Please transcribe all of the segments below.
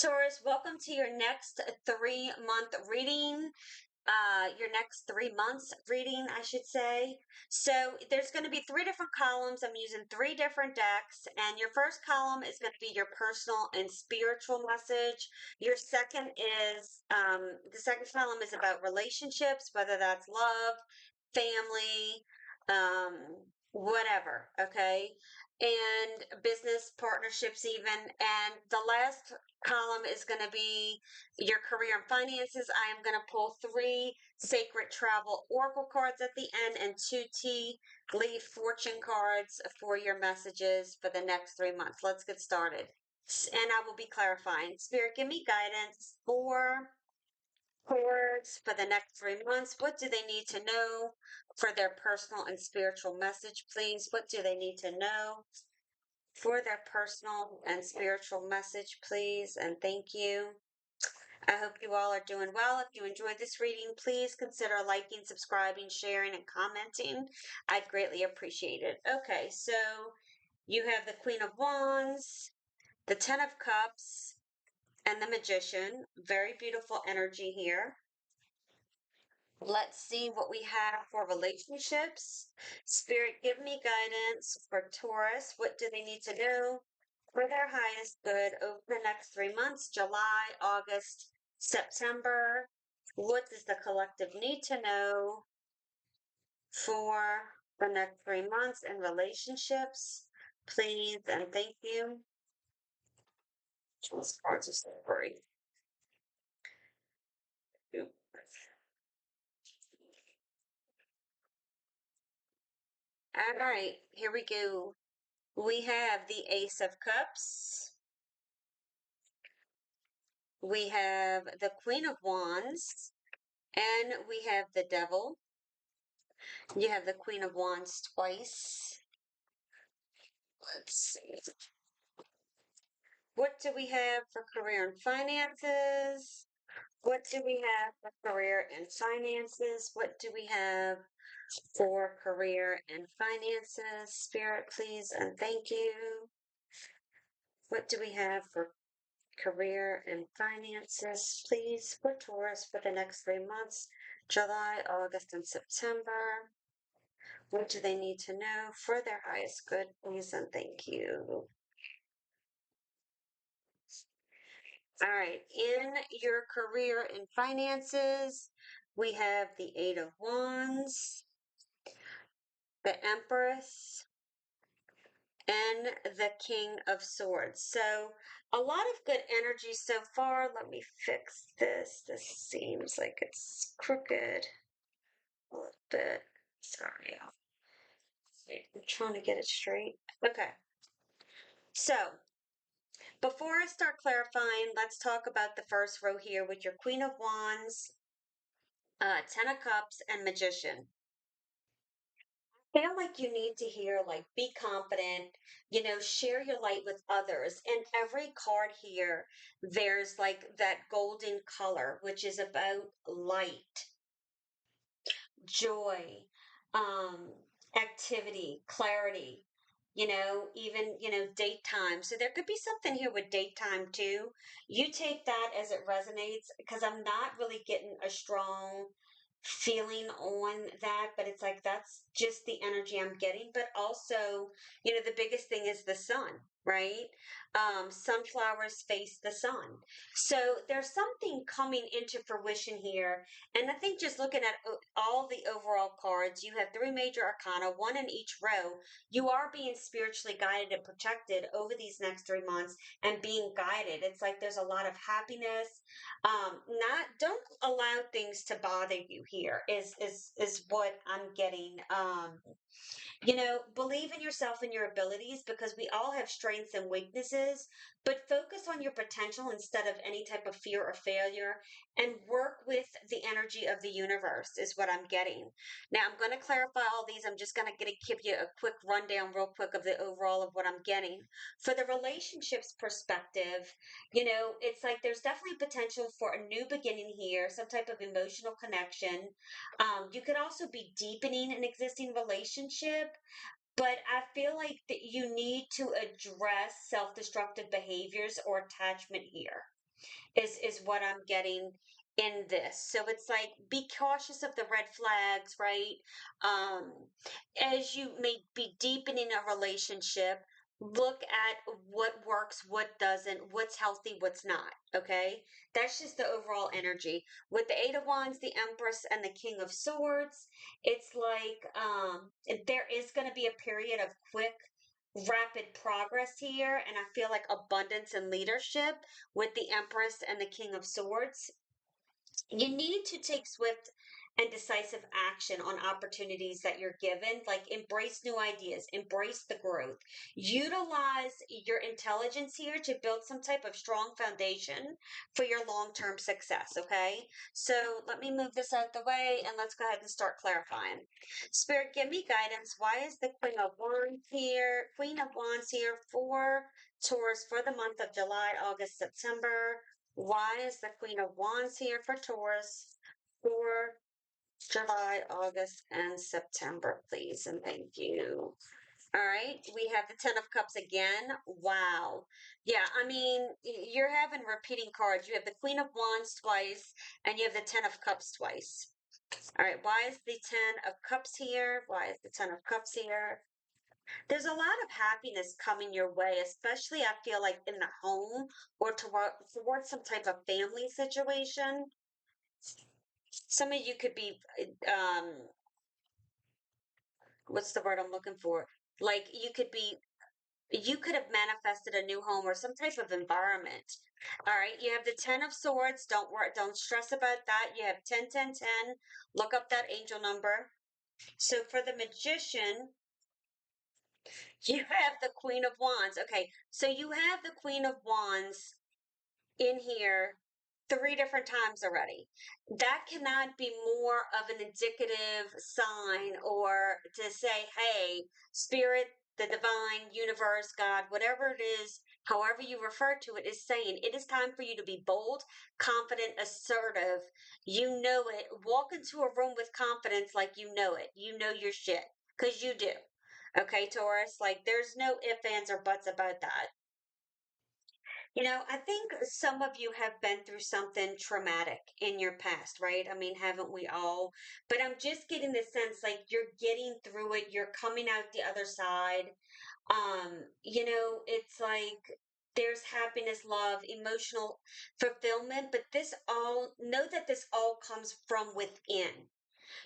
Taurus, welcome to your next 3 month reading. Your next 3 months reading, I should say. So there's going to be three different columns. I'm using three different decks, and your first column is going to be your personal and spiritual message. Your second is the second column is about relationships, whether that's love, family, um, whatever. Okay. And business partnerships, even. And the last column is going to be your career and finances. I am going to pull three sacred travel oracle cards at the end and two tea leaf fortune cards for your messages for the next 3 months. Let's get started. And I will be clarifying. Spirit, give me guidance for cards for the next 3 months. What do they need to know for their personal and spiritual message, please? What do they need to know for their personal and spiritual message, please? And thank you. I hope you all are doing well. If you enjoyed this reading, please consider liking, subscribing, sharing, and commenting. I'd greatly appreciate it. Okay, so you have the Queen of Wands, the Ten of Cups, and the Magician. Very beautiful energy here. Let's see what we have for relationships. Spirit, give me guidance for Taurus. What do they need to do for their highest good over the next 3 months? July, August, September. What does the collective need to know for the next 3 months in relationships? Please and thank you. These cards are so great. All right, here we go. We have the Ace of Cups. We have the Queen of Wands. And we have the Devil. You have the Queen of Wands twice. Let's see. What do we have for career and finances? What do we have for career and finances? What do we have for career and finances? Spirit, please, and thank you. What do we have for career and finances, please, for Taurus for the next 3 months, July, August, and September? What do they need to know for their highest good, please, and thank you. All right, in your career and finances, we have the Eight of Wands, the Empress, and the King of Swords. So a lot of good energy so far. Let me fix this. This seems like it's crooked a little bit. Sorry. I'm trying to get it straight. Okay. So before I start clarifying, let's talk about the first row here with your Queen of Wands, Ten of Cups, and Magician. Feel like you need to hear, like, be confident, share your light with others. And every card here, there's like that golden color, which is about light, joy, um, activity, clarity, even, date time. So there could be something here with date time too. You take that as it resonates because I'm not really getting a strong feeling on that, but it's like that's just the energy I'm getting. But also, the biggest thing is the sun, right? Sunflowers face the sun. So there's something coming into fruition here. And I think just looking at all the overall cards, you have three major arcana, one in each row. You are being spiritually guided and protected over these next 3 months and being guided. It's like there's a lot of happiness. Not don't allow things to bother you here is what I'm getting. Believe in yourself and your abilities because we all have strengths and weaknesses, but focus on your potential instead of any type of fear or failure and work with the energy of the universe is what I'm getting. Now, I'm going to clarify all these. I'm just going to give you a quick rundown real quick of the overall of what I'm getting. For the relationships perspective, it's like there's definitely potential for a new beginning here, some type of emotional connection. You could also be deepening an existing relationship, but I feel like that you need to address self-destructive behaviors or attachment here. is what I'm getting in this. So it's like be cautious of the red flags, right? Um, as you may be deepening a relationship, look at what works, what doesn't, what's healthy, what's not. Okay, that's just the overall energy. With the Eight of Wands, the Empress, and the King of Swords, it's like there is going to be a period of quick, rapid progress here, and I feel like abundance and leadership with the Empress and the King of Swords. You need to take swift and decisive action on opportunities that you're given, like embrace new ideas, embrace the growth, utilize your intelligence here to build some type of strong foundation for your long-term success. Okay, so let me move this out of the way and let's go ahead and start clarifying. Spirit, give me guidance. Why is the Queen of Wands here for Taurus for the month of July, August, September? Why is the Queen of Wands here for Taurus for July, August, and September, please? And thank you. All right, we have the Ten of Cups again. Wow. Yeah, I mean, you're having repeating cards. You have the Queen of Wands twice, and you have the Ten of Cups twice. All right, why is the Ten of Cups here? Why is the Ten of Cups here? There's a lot of happiness coming your way, especially I feel like in the home or towards some type of family situation. Some of you could be, what's the word I'm looking for? Like you could have manifested a new home or some type of environment. All right, you have the 10 of swords. Don't worry, don't stress about that. You have 10, 10, 10. Look up that angel number. So for the magician, you have the Queen of Wands. Okay, so you have the Queen of Wands in here three different times already. That cannot be more of an indicative sign or to say, hey, spirit, the divine, universe, God, whatever it is, however you refer to it, is saying it is time for you to be bold, confident, assertive. You know it. Walk into a room with confidence like you know it. You know your shit because you do. Okay, Taurus, like there's no ifs, ands, or buts about that. I think some of you have been through something traumatic in your past, right? I mean, haven't we all? But I'm just getting the sense like you're getting through it, you're coming out the other side. It's like there's happiness, love, emotional fulfillment, but know that this all comes from within.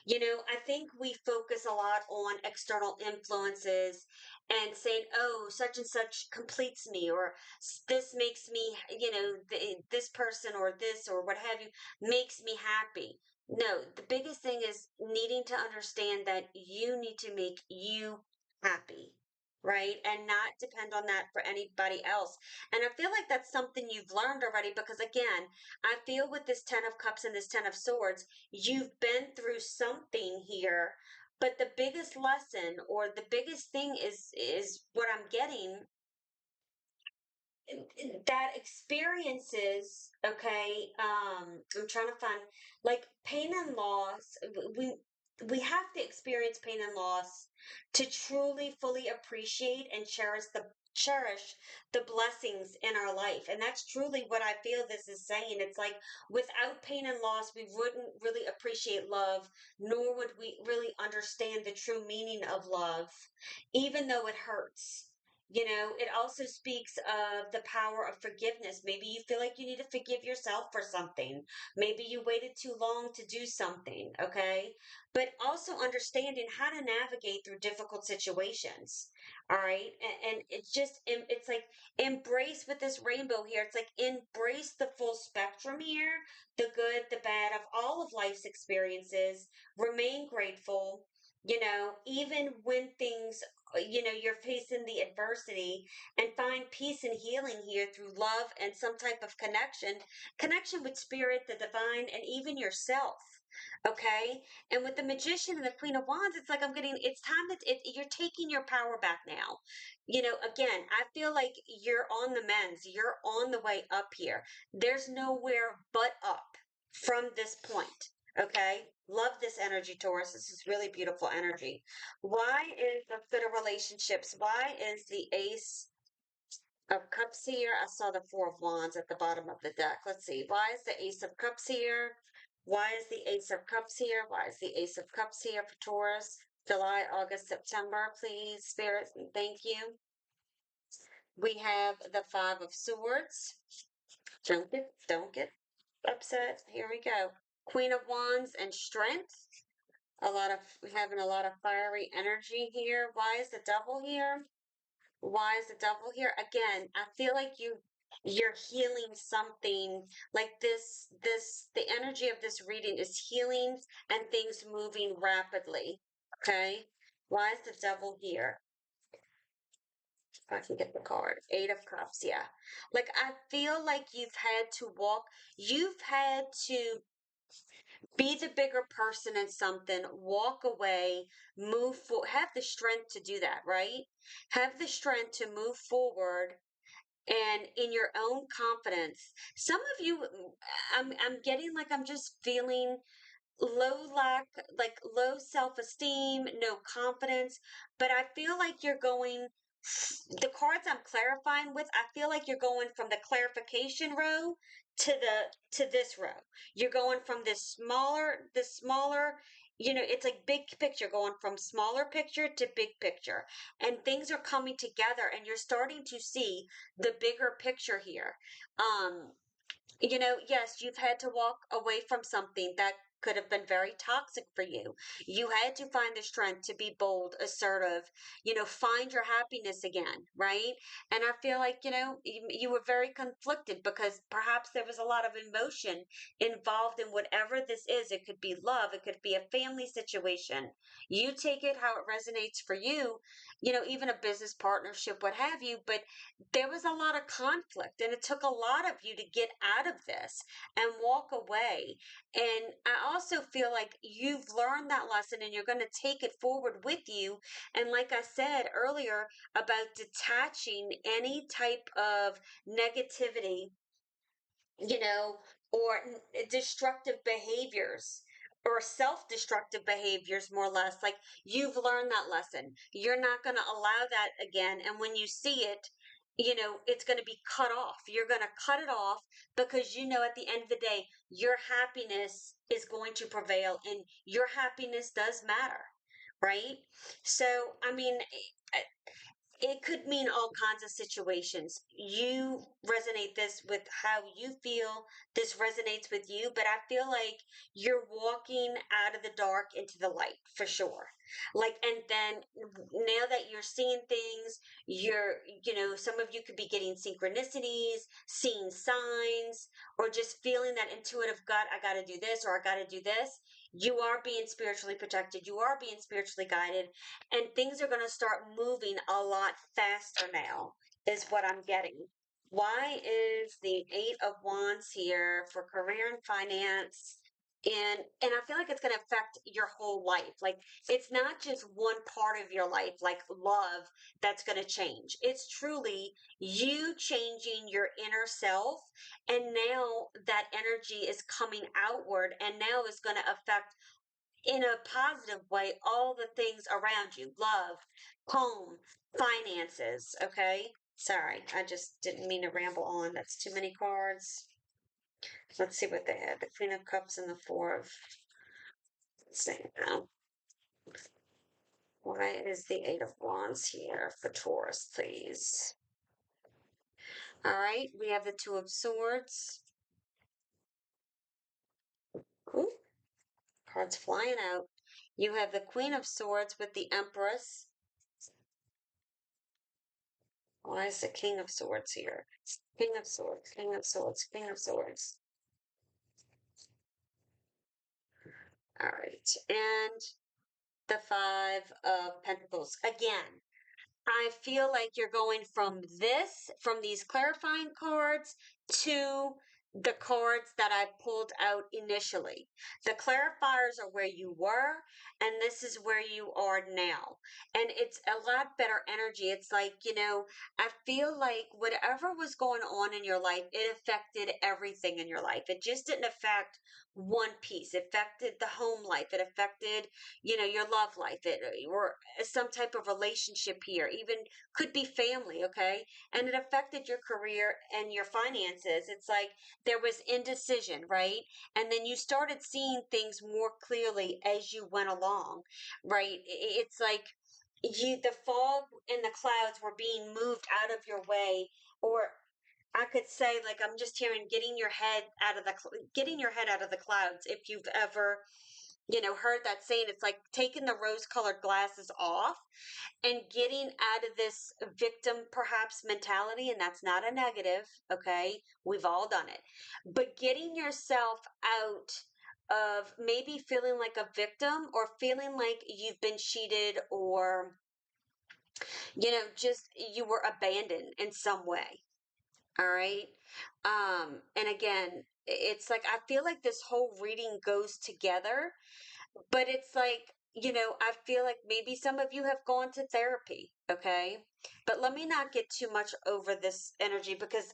I think we focus a lot on external influences and saying, oh, such and such completes me, or this makes me, this person or this or what have you makes me happy. No, the biggest thing is needing to understand that you need to make you happy, right? And not depend on that for anybody else. And I feel like that's something you've learned already because, again, I feel with this 10 of Cups and this 10 of Swords, you've been through something here, but the biggest lesson or the biggest thing is what I'm getting that experiences, okay, I'm trying to find like pain and loss. We have to experience pain and loss to truly fully appreciate and cherish the blessings in our life. And that's truly what I feel this is saying. It's like without pain and loss, we wouldn't really appreciate love, nor would we really understand the true meaning of love, even though it hurts. It also speaks of the power of forgiveness. Maybe you feel like you need to forgive yourself for something. Maybe you waited too long to do something, okay? But also understanding how to navigate through difficult situations. All right? And it's like embrace with this rainbow here. It's like embrace the full spectrum here, the good, the bad of all of life's experiences. Remain grateful. Even when things you're facing the adversity, and find peace and healing here through love and some type of connection with spirit, the divine, and even yourself. Okay, and with the magician and the Queen of Wands, it's like it's time that you're taking your power back now. Again, I feel like you're on the mends, you're on the way up here. There's nowhere but up from this point. Okay, love this energy, Taurus. This is really beautiful energy. Why is the fit of relationships? Why is the Ace of Cups here. I saw the Four of Wands at the bottom of the deck. Let's see. Why is the Ace of Cups here? Why is the Ace of Cups here? Why is the Ace of Cups here for Taurus? July, August, September, please, Spirit, thank you. We have the Five of Swords. Don't get upset. Here we go. Queen of Wands and Strength. Having a lot of fiery energy here. Why is the Devil here? Why is the Devil here? Again, I feel like you're healing something like the energy of this reading is healing and things moving rapidly. Okay? Why is the Devil here? If I can get the card. Eight of Cups, yeah. Like I feel like you've had to be the bigger person in something, walk away, have the strength to do that, right? Have the strength to move forward and in your own confidence. Some of you, I'm getting like I'm just feeling low self-esteem, no confidence, but I feel like you're going the cards I'm clarifying with, I feel like you're going from the clarification row to this row. You're going from this smaller, it's like big picture going from smaller picture to big picture. And things are coming together and you're starting to see the bigger picture here. Um yes, you've had to walk away from something that could have been very toxic for you. You had to find the strength to be bold, assertive, find your happiness again, right? And I feel like, you were very conflicted because perhaps there was a lot of emotion involved in whatever this is. It could be love, it could be a family situation. You take it how it resonates for you, even a business partnership, what have you, but there was a lot of conflict and it took a lot of you to get out of this and walk away. And I also feel like you've learned that lesson and you're going to take it forward with you. And like I said earlier about detaching any type of negativity, you know, or destructive behaviors or self-destructive behaviors, more or less. Like you've learned that lesson. You're not going to allow that again. And when you see it, it's going to be cut off. You're going to cut it off because at the end of the day, your happiness is going to prevail and your happiness does matter, right? So, I mean, it could mean all kinds of situations. You resonate this with how you feel. This resonates with you, but I feel like you're walking out of the dark into the light for sure. Like, and then now that you're seeing things, some of you could be getting synchronicities, seeing signs, or just feeling that intuitive gut, I got to do this or I got to do this. You are being spiritually protected. You are being spiritually guided and things are going to start moving a lot faster now is what I'm getting. Why is the Eight of Wands here for career and finance? And I feel like it's going to affect your whole life. Like it's not just one part of your life, like love, that's going to change. It's truly you changing your inner self, and now that energy is coming outward, and now is going to affect in a positive way all the things around you: love, home, finances. Okay, sorry, I just didn't mean to ramble on. That's too many cards. Let's see what they had: the Queen of Cups and the Four of, let's see now. Why is the Eight of Wands here for Taurus, please? All right, we have the Two of Swords. Ooh, cards flying out. You have the Queen of Swords with the Empress. Why is the King of Swords here? King of Swords, King of Swords, King of Swords. All right. And the Five of Pentacles. Again, I feel like you're going from these clarifying cards to the cards that I pulled out initially. The clarifiers are where you were, and this is where you are now. And it's a lot better energy. It's like, I feel like whatever was going on in your life, it affected everything in your life. It just didn't affect one piece. It affected the home life. It affected, your love life. Or some type of relationship here, even could be family, okay? And it affected your career and your finances. It's like, there was indecision, right? And then you started seeing things more clearly as you went along, right? It's like the fog and the clouds were being moved out of your way, or I could say, like, I'm just hearing getting your head out of the clouds. If you've ever, heard that saying, it's like taking the rose-colored glasses off and getting out of this victim perhaps mentality. And that's not a negative, okay? We've all done it. But getting yourself out of maybe feeling like a victim, or feeling like you've been cheated, or just you were abandoned in some way. All right. And again, it's like I feel like this whole reading goes together, but it's like, I feel like maybe some of you have gone to therapy, okay? But let me not get too much over this energy, because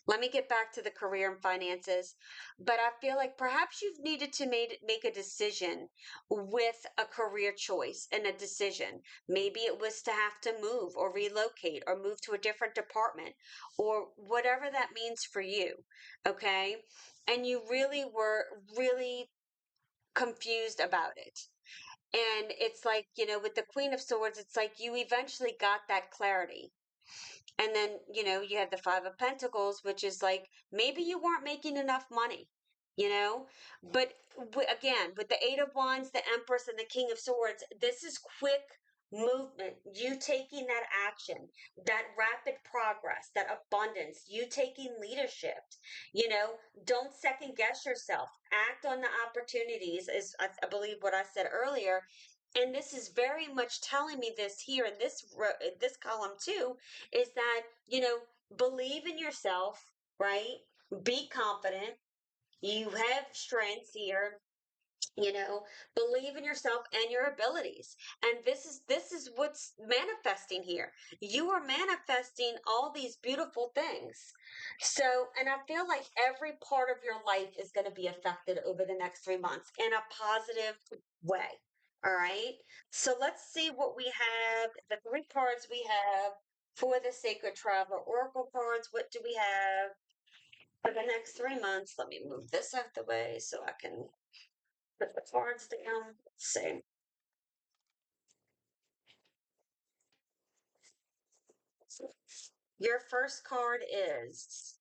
let me get back to the career and finances. But I feel like perhaps you've needed to make a decision with a career choice and a decision. Maybe it was to have to move or relocate or move to a different department, or whatever that means for you, okay? And you really were really confused about it. And it's like, with the Queen of Swords, it's like you eventually got that clarity. And then, you have the Five of Pentacles, which is like maybe you weren't making enough money, you know? But again, with the Eight of Wands, the Empress, and the King of Swords, this is quick movement. You taking that action, that rapid progress, that abundance, you taking leadership, you know? Don't second guess yourself. Act on the opportunities, is I believe what I said earlier. And this is very much telling me this here in this column too, is that, believe in yourself, right? Be confident. You have strengths here, you know, believe in yourself and your abilities. And this is what's manifesting here. You are manifesting all these beautiful things. So, and I feel like every part of your life is going to be affected over the next 3 months in a positive way. All right. So let's see what we have. The three cards we have for the Sacred Traveler Oracle cards. What do we have for the next 3 months? Let me move this out the way so I can put the cards down. Let's see. Your first card is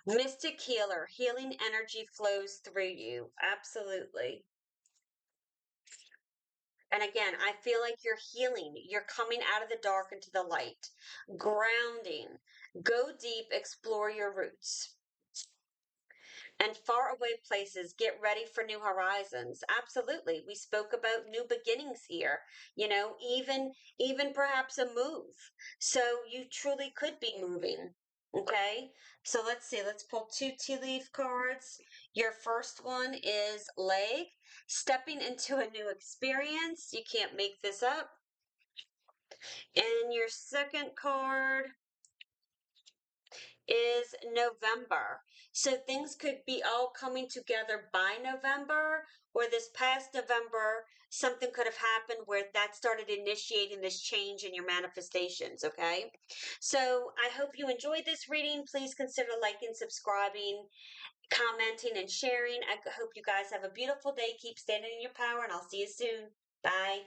Mystic Healer. Healing energy flows through you. Absolutely. And again, I feel like you're healing. You're coming out of the dark into the light. Grounding. Go deep, explore your roots. And far away places, get ready for new horizons. Absolutely. We spoke about new beginnings here, even perhaps a move. So you truly could be moving. Okay. So let's see. Let's pull two tea leaf cards. Your first one is leg, stepping into a new experience. You can't make this up. And your second card is November. So things could be all coming together by November, or this past November, something could have happened where that started initiating this change in your manifestations, okay? So I hope you enjoyed this reading. Please consider liking, subscribing, commenting, and sharing. I hope you guys have a beautiful day. Keep standing in your power, and I'll see you soon. Bye.